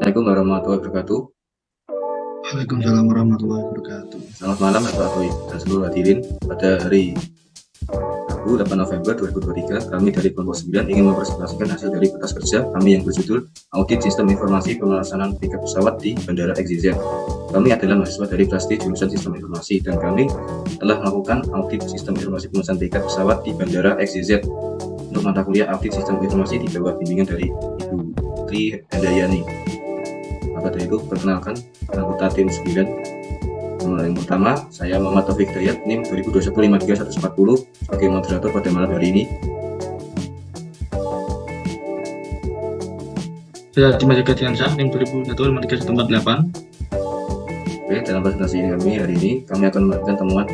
Assalamualaikum warahmatullahi wabarakatuh. Waalaikumsalam warahmatullahi wabarakatuh. Selamat malam Bapak Boy dan seluruh hadirin. Pada hari Rabu 8 November 2023, kami dari kelompok 9 ingin mempresentasikan hasil dari kertas kerja kami yang berjudul Audit Sistem Informasi Pemelaksanaan Tiket Pesawat di Bandara XYZ. Kami adalah mahasiswa dari kelas D jurusan Sistem Informasi dan kami telah melakukan audit sistem informasi pemesanan tiket pesawat di Bandara XYZ untuk mata kuliah audit sistem informasi di bawah bimbingan dari Ibu Tri Handayani. Maka dari itu, perkenalkan anggota tim 9. Yang pertama, saya Muhammad Taufik Dayat, NIM 2021531140 sebagai moderator pada malam hari ini. Saya Cima Jagat Yansyah, NIM 2021531148. Oke, dalam presentasi kami hari ini, kami akan memberikan temuan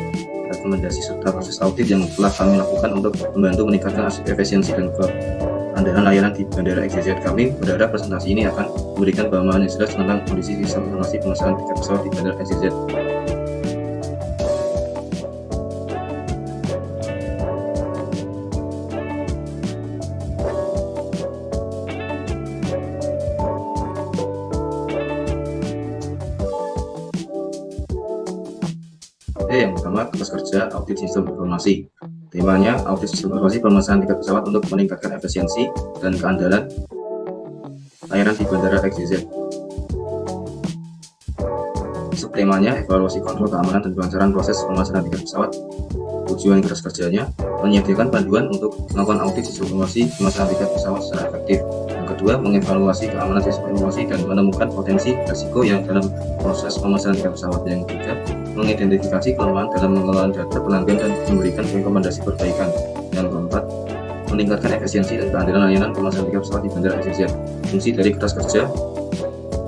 rekomendasi serta proses audit yang telah kami lakukan untuk membantu meningkatkan efisiensi dan keandalan layanan di Bandara XYZ. Kami berharap presentasi ini akan memberikan pemahaman yang jelas tentang kondisi sistem informasi pemesanan tiket pesawat di Bandara XYZ. Yang pertama, tugas kerja audit sistem informasi. Temanya audit sistem informasi pemesanan tiket pesawat untuk meningkatkan efisiensi dan keandalan layanan di Bandara XYZ. Subtemanya evaluasi kontrol keamanan dan kelancaran proses pemesanan tiket pesawat. Tujuan tugas kerjanya menyediakan panduan untuk melakukan audit sistem informasi pemesanan tiket pesawat secara efektif. Yang kedua, mengevaluasi keamanan sistem informasi dan menemukan potensi risiko yang dalam proses pemesanan tiket pesawat. Yang ketiga, mengidentifikasi kelemahan dalam mengelola data pelanggan dan memberikan rekomendasi perbaikan. Yang keempat, meningkatkan efisiensi dan keandalan layanan pemesanan tiket pesawat di Bandara XYZ. Fungsi dari kertas kerja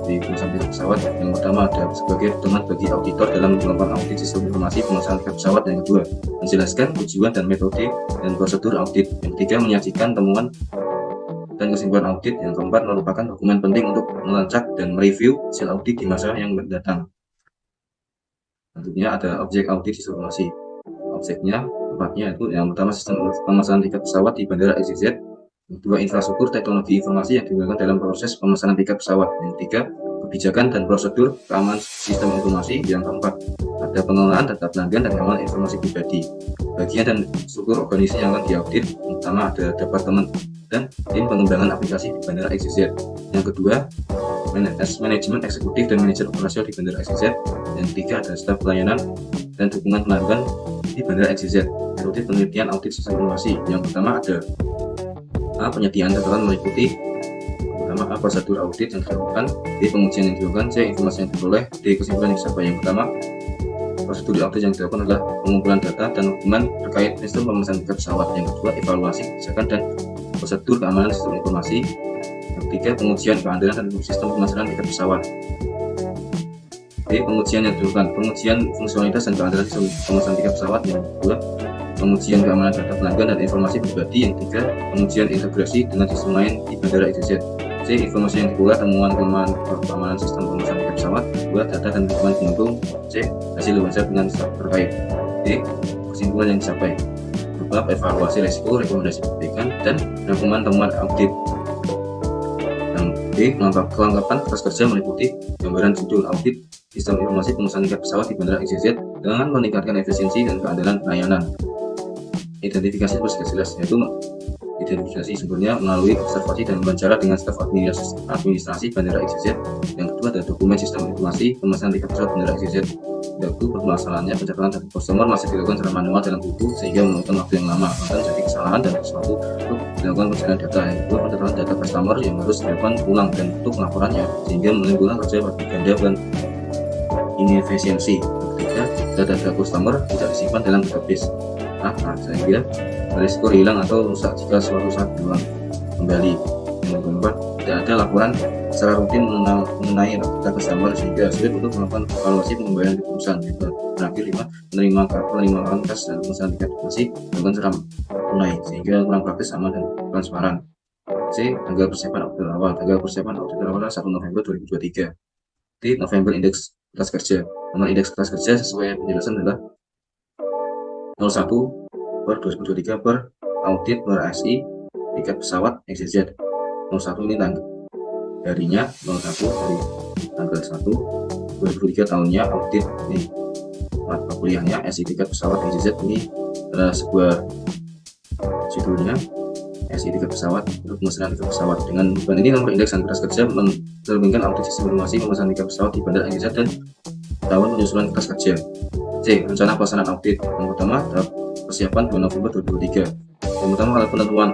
di pemesanan tiket pesawat yang pertama ada sebagai pedoman bagi auditor dalam melakukan audit sistem informasi pemesanan tiket pesawat. Yang kedua, menjelaskan tujuan dan metode dan prosedur audit. Yang ketiga, menyajikan temuan dan kesimpulan audit. Yang keempat, merupakan dokumen penting untuk melacak dan mereview hasil audit di masa yang mendatang. Tentunya ada objek audit sistem informasi. Objeknya, tempatnya itu yang pertama sistem pemesanan tiket pesawat di Bandara XYZ. Yang kedua, infrastruktur teknologi informasi yang digunakan dalam proses pemesanan tiket pesawat. Yang ketiga, kebijakan dan prosedur keamanan sistem informasi. Yang keempat, ada pengelolaan data pelanggan dan keamanan informasi pribadi. Bagian dan struktur organisasi yang akan diaudit, pertama ada departemen dan tim pengembangan aplikasi di Bandara XYZ. Yang kedua, manajemen eksekutif dan manajer operasional di Bandara XYZ. Yang ketiga, ada staf pelayanan dan dukungan pelanggan di Bandara XYZ. Metode penelitian audit sistem informasi. Yang pertama ada penyediaan catatan meliputi pertama prosedur audit yang dilakukan, D pengujian yang dilakukan, C informasi yang diperoleh, D kesimpulan yang dicapai. Yang pertama, prosedur audit yang dilakukan adalah pengumpulan data dan dokumen terkait sistem pemesanan tiket pesawat. Yang kedua, evaluasi kebijakan dan prosedur keamanan sistem informasi. Yang ketiga, pengujian keandalan dan sistem pemesanan tiket pesawat. D pengujian yang dilakukan, pengujian fungsionalitas dan keandalan sistem pemesanan tiket pesawat. Yang kedua, pengujian keamanan data pelanggan dan informasi pribadi. Yang ketiga, pengujian integrasi dengan sistem lain di Bandara XYZ. C informasi yang diperoleh, temuan kelemahan keamanan sistem pemesanan tiket pesawat. Kedua, data dan dukungan pendukung. C hasil wawancara dengan staf terkait. D kesimpulan yang dicapai. Beberapa evaluasi risiko, rekomendasi perbaikan, dan rangkuman temuan audit. Yang D kelengkapan kertas kerja meliputi gambaran judul audit sistem informasi pemesanan tiket pesawat di Bandara XYZ dengan meningkatkan efisiensi dan keandalan layanan. Identifikasi proses jelas, yaitu identifikasi sumbernya melalui observasi dan wawancara dengan staf administrasi Bandara XYZ. Yang kedua, ada dokumen sistem informasi pemesanan tiket pesawat Bandara XYZ. Yaitu permasalahannya pencatatan data customer masih dilakukan secara manual dalam buku sehingga memakan waktu yang lama, bahkan jadi kesalahan dan sesuatu untuk dilakukan pencatatan data. Yang kedua, pencatatan data customer yang harus dilakukan ulang dan untuk laporannya sehingga menimbulkan kerja bagi ganda dan inefisiensi. Ketiga, data customer tidak disimpan dalam database. Sehingga risiko hilang atau rusak jika suatu saat diulang kembali. Yang keempat, tidak ada laporan secara rutin mengenai data customer sehingga sulit untuk melakukan evaluasi pengembalian di perusahaan. Terakhir, 5, penerimaan kas dan pemesanan tiket masih dilakukan secara tunai sehingga kurang praktis, aman dan transparan. C. Tanggal persiapan audit awal. Tanggal persiapan audit awal 1 November 2023. D. November indeks kertas kerja. Nomor indeks kertas kerja sesuai penjelasan adalah 01/2023 per audit per ASI tiket pesawat XYZ. 01 ini harinya 01 dari tanggal 1 2023 tahunnya audit ini mata kuliahnya SI tiket pesawat EasyJet. Ini adalah sebuah judulnya SI tiket pesawat untuk pemesanan tiket pesawat. Dengan beban ini nomor indeks kertas kerja menerbitkan audit sistem informasi pemesanan tiket pesawat di Bandara EasyJet dan tahun penyusunan kertas kerja. C. Rencana pelaksanaan audit. Yang pertama adalah persiapan 2 November 2023. Yang pertama adalah penentuan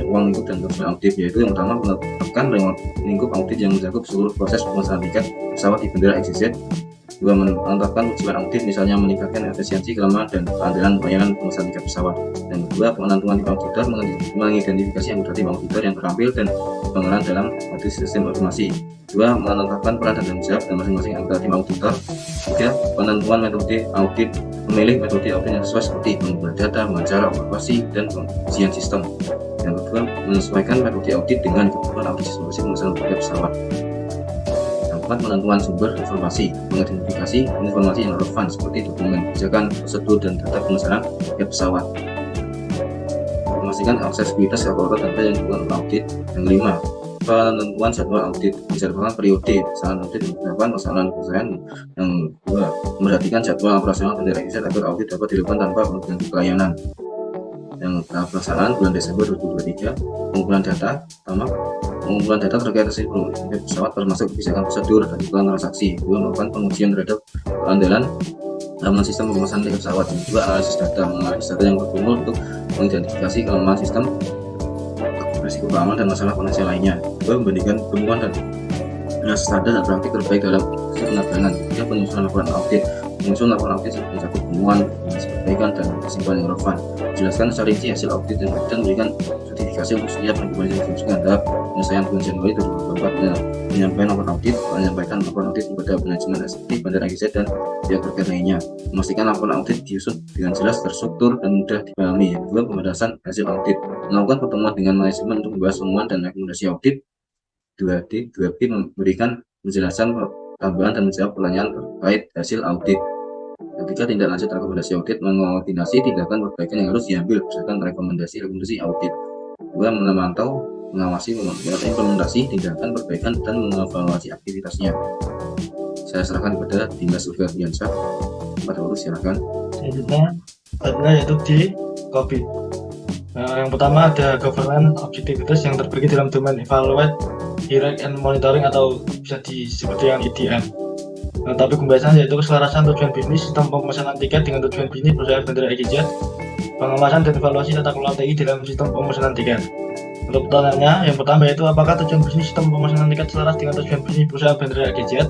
ruang lingkup dan tujuan audit, yaitu yang pertama menetapkan ruang lingkup audit yang mencakup seluruh proses pemesanan tiket pesawat di Bandara EasyJet. Dua, menetapkan tujuan audit, misalnya meningkatkan efisiensi, kelemahan, dan keandalan pelayanan pemesanan tiket pesawat. Dan kedua, penentuan tim auditor, mengidentifikasi anggota tim auditor yang terampil dan berpengalaman dalam audit sistem informasi. Dua, menetapkan peran dan tanggung jawab dan masing-masing anggota tim auditor. Tiga, penentuan metode audit, memilih metode audit yang sesuai seperti pengumpulan data, wawancara, evaluasi, dan pengujian sistem. Yang kedua, menyesuaikan metode audit dengan kebutuhan audit sistem pemesanan tiket pesawat. Penentuan sumber informasi, mengidentifikasi informasi yang relevan seperti dokumen, kebijakan, prosedur, dan data pemesanan tiket pesawat. Memastikan aksesibilitas kalkulator data yang dilakukan audit. Yang kelima, penentuan jadwal audit, menjadwalkan periode pelaksanaan audit dan penerapan pelaksanaan penyelesaian. Yang kedua, memperhatikan jadwal operasional Bandara EasyJet agar audit dapat dilakukan tanpa mengganti pelayanan. Yang pelaksanaan bulan Desember 2023, pengumpulan data, pertama pengumpulan data terkait hasil tiket pesawat termasuk kebijakan prosedur dan hitungan transaksi. Kedua, melakukan pengujian terhadap keandalan dalam sistem pemesanan tiket pesawat. Yang kedua, analisis data, menganalisis data yang berkumpul untuk mengidentifikasi kelemahan sistem, risiko keamanan, dan masalah potensial lainnya. Kedua, membandingkan temuan dan standar dan praktik terbaik dalam proses penerbangan. Ketiga, penyusunan laporan audit. Menyusun laporan audit mencakup temuan, perbaikan, dan kesimpulan yang relevan. Jelaskan secara rinci hasil audit dan memberikan sertifikasi untuk setiap penerbangan yang dilakukan dalam penyelesaian bulan Januari 2024. Menyampaikan laporan audit, menyampaikan laporan audit kepada manajemen eksekutif Bandara EasyJet dan pihak terkait lainnya. Memastikan laporan audit disusun dengan jelas, terstruktur, dan mudah dipahami. Yang kedua, pembatasan hasil audit. Melakukan pertemuan dengan manajemen untuk membahas temuan dan rekomendasi audit. 2D, 2B, memberikan penjelasan tambahan dan menjawab pertanyaan terkait hasil audit. Yang ketiga, tindak lanjut rekomendasi audit, mengoordinasi tindakan perbaikan yang harus diambil berdasarkan rekomendasi audit. Dua, memantau, mengawasi, implementasi tindakan perbaikan, dan mengevaluasi aktivitasnya. Saya serahkan kepada Dimas Ulfiansyah. Pak Daulus, silakan. Selanjutnya yaitu di COVID. Yang pertama ada governance objectivities yang terbagi dalam domain evaluate, direct, and monitoring, atau bisa disebut dengan EDM. Tapi pembahasan yaitu keselarasan tujuan bisnis sistem pemesanan tiket dengan tujuan bisnis perusahaan Bandara EasyJet, pengawasan dan evaluasi tata kelola TI dalam sistem pemesanan tiket. Untuk pertanyaannya, yang pertama yaitu apakah tujuan bisnis sistem pemesanan tiket selaras dengan tujuan bisnis perusahaan Bandara EasyJet.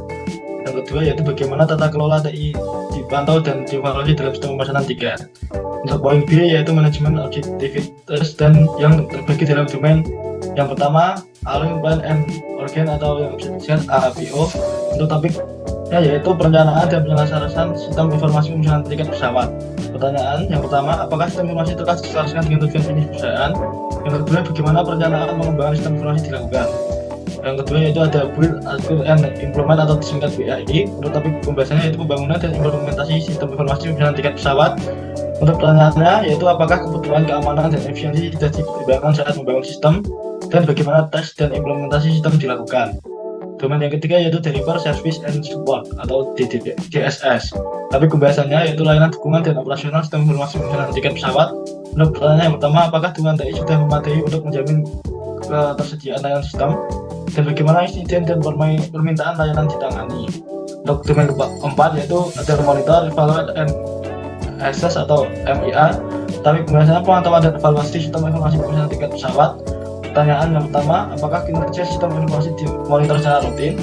Yang kedua yaitu bagaimana tata kelola TI dipantau dan dievaluasi dalam sistem pemesanan tiket. Untuk poin B yaitu manajemen objektivitas dan yang terbagi dalam domain yang pertama Allowing Plan and Organ atau yang bisa disebut APO. Untuk topiknya yaitu perencanaan dan penyelesaian sistem informasi pemesanan tiket pesawat. Pertanyaan yang pertama, apakah sistem informasi telah diselaraskan dengan tujuan bisnis perusahaan? Yang kedua, bagaimana perencanaan pengembangan sistem informasi dilakukan? Yang kedua yaitu ada build, achieve, and implement atau disingkat BAI. Untuk topik pembahasannya yaitu pembangunan dan implementasi sistem informasi pemesanan tiket pesawat. Untuk pertanyaannya yaitu apakah kebutuhan keamanan dan efisiensi tidak dipertimbangkan saat membangun sistem, dan bagaimana tes dan implementasi sistem dilakukan. Domain yang ketiga yaitu Deliver Service and Support atau DSS. Tapi pembahasannya yaitu layanan dukungan dan operasional sistem informasi pemesanan tiket pesawat. Untuk pertanyaan yang pertama, apakah dukungan TI sudah memadai untuk menjamin ketersediaan layanan sistem, dan bagaimana insiden dan permintaan layanan ditangani. Untuk domain keempat yaitu ada Monitor, Evaluate, and Access atau MIA. Tapi pembahasannya pemantauan dan evaluasi sistem informasi pemesanan tiket pesawat. Pertanyaan yang pertama, apakah kinerja sistem informasi dimonitor secara rutin?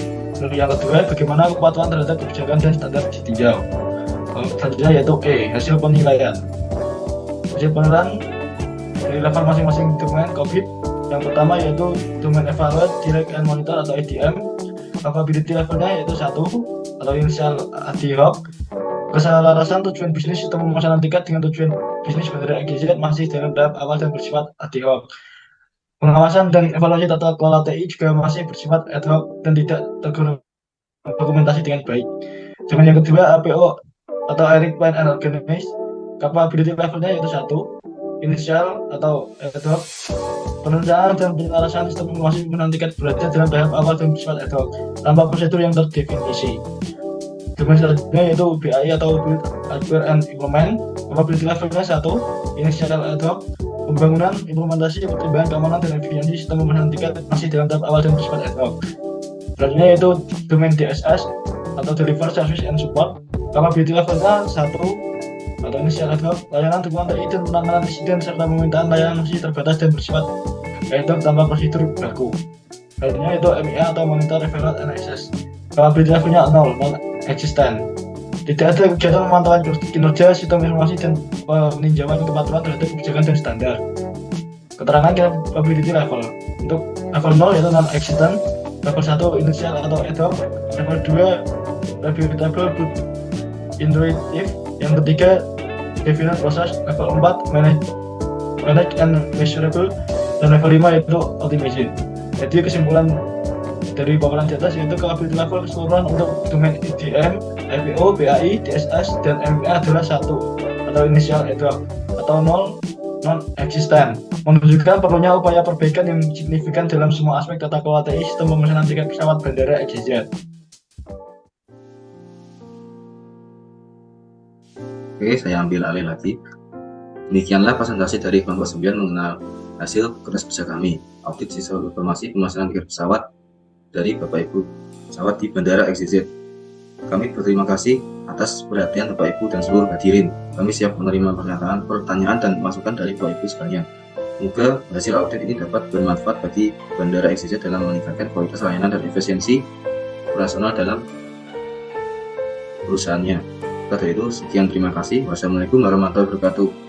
Yang kedua, bagaimana kepatuhan terhadap kebijakan dan standar ditinjau? Selanjutnya yaitu E, hasil penilaian. Hasil penilaian dari level masing-masing domain COVID. Yang pertama yaitu domain evaluate, direct, and monitor atau EDM. Capability levelnya yaitu 1 atau initial ad hoc. Keselarasan tujuan bisnis sistem pemesanan tiket dengan tujuan bisnis Bandara EasyJet masih dalam tahap awal dan bersifat ad hoc. Pengawasan dan evaluasi tata kelola TI juga masih bersifat ad hoc dan tidak terdokumentasi dengan baik. Domain yang kedua APO atau Air Plan and Organize. Capability levelnya yaitu 1, initial atau ad hoc. Perencanaan dan penyelesaian sistem informasi pemesanan tiket berada dalam tahap awal dan bersifat ad hoc tanpa prosedur yang terdefinisi. Domain selanjutnya yaitu BAI atau Build Hardware and Implement. Capability levelnya 1, inisial ad hoc. Pembangunan, implementasi, pertimbangan keamanan dan efisiensi sistem pemesanan tiket masih dalam tahap awal dan bersifat ad hoc. Selanjutnya yaitu domain DSS atau Deliver Service and Support. Capability levelnya 1 atau inisial ad hoc. Layanan dukungan TI dan penanganan insiden serta permintaan layanan masih terbatas dan bersifat ad hoc tanpa prosedur baku. Selanjutnya yaitu MIA atau Monitor Referral and Access. Capability levelnya 0, non-existent. Tidak ada kegiatan pemantauan kinerja sistem informasi dan peninjauan kepatuhan terhadap kebijakan dan standar. Keterangan capability level untuk level 0 yaitu non-existent, level 1 inisial atau ad hoc, level 2 reputable but intuitive, yang ketiga definite process, level 4 manage and measurable, dan level 5 yaitu automation. Jadi kesimpulan dari paparan di atas yaitu capability level keseluruhan untuk domain IDM, IPO, BAI, DSS, dan MIA adalah 1 atau inisial ad hoc atau 0 non-existent, menunjukkan perlunya upaya perbaikan yang signifikan dalam semua aspek tata kelola TI sistem pemesanan tiket pesawat bandara XYZ. Oke, saya ambil alih lagi. Demikianlah presentasi dari kelompok 9 mengenal hasil tugas kerja kami, audit sistem informasi pemesanan tiket pesawat dari Bapak Ibu pesawat di Bandara XYZ. Kami berterima kasih atas perhatian Bapak Ibu dan seluruh hadirin. Kami siap menerima pertanyaan dan masukan dari Bapak Ibu sekalian. Semoga hasil audit ini dapat bermanfaat bagi Bandara XYZ dalam meningkatkan kualitas layanan dan efisiensi operasional dalam perusahaannya. Dari itu, sekian, terima kasih. Wassalamualaikum warahmatullahi wabarakatuh.